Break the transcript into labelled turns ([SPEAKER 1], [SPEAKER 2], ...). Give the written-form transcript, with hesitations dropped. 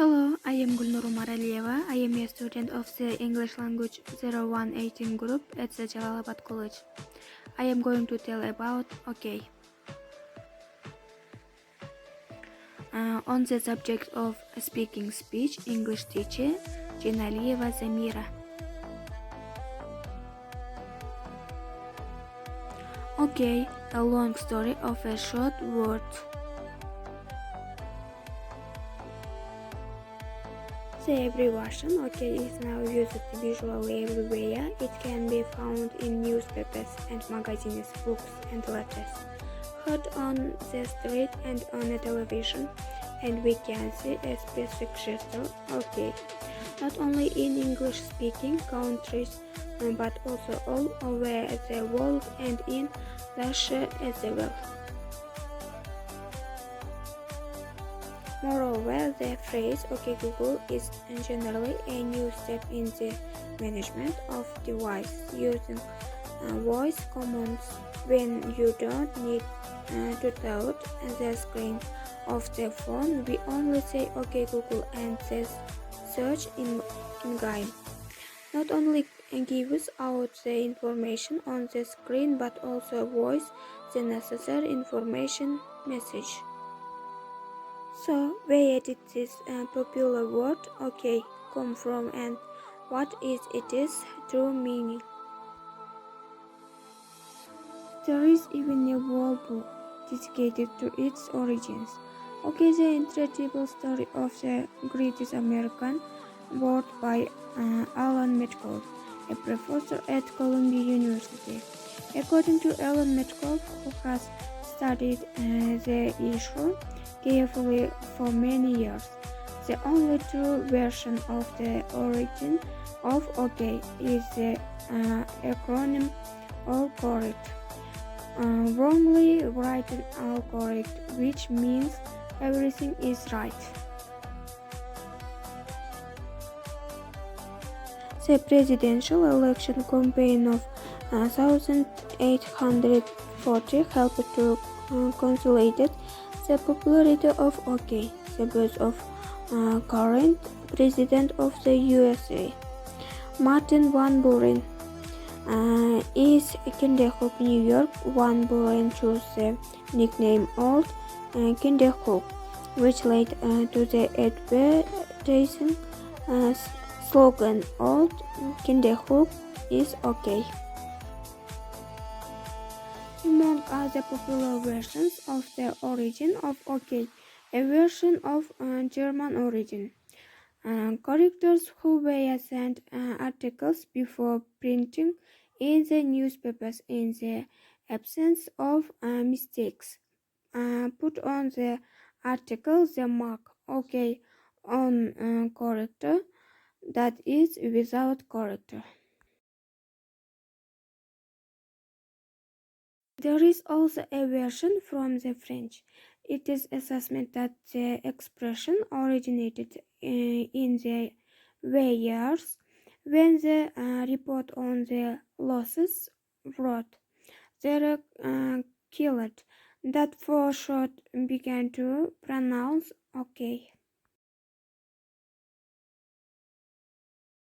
[SPEAKER 1] Hello, I am Umaralиева. I am a student of the English language 0118 group at the Жалал-Абад college. I am going to tell about OK. On the subject of speaking speech, English teacher Умаралиева Замира. OK, a long story of a short word. The abbreviation OK is now used visually everywhere. It can be found in newspapers and magazines, books and letters, heard on the street and on the television, and we can see a specific gesture OK not only in English-speaking countries but also all over the world and in Russia as well. Moreover, the phrase OK Google is generally a new step in the management of device using voice commands when you don't need to touch the screen of the phone. We only say OK Google and the search engine not only gives out the information on the screen but also voice the necessary information message. So, where did this popular word OK come from and what is its true meaning? There is even a whole book dedicated to its origins. OK, the incredible story of the greatest American, wrote by Alan Metcalf, a professor at Columbia University. According to Alan Metcalf, who has studied the issue carefully for many years, the only true version of the origin of OK is the acronym All Correct, wrongly written All Correct, which means everything is right. The presidential election campaign of 1840 helped to consolidate the popularity of OK. The birth of current president of the USA, Martin Van Buren, is Kinderhook, New York. Van Buren chose the nickname Old Kinderhook, which led to the advertising slogan Old Kinderhook is OK. Among other popular versions of the origin of OK, a version of German origin. Correctors who were sent articles before printing in the newspapers in the absence of mistakes put on the article the mark OK on corrector, that is without corrector. There is also a version from the French. It is assessment that the expression originated in the years when the report on the losses wrote "They're killed," that for short began to pronounce OK.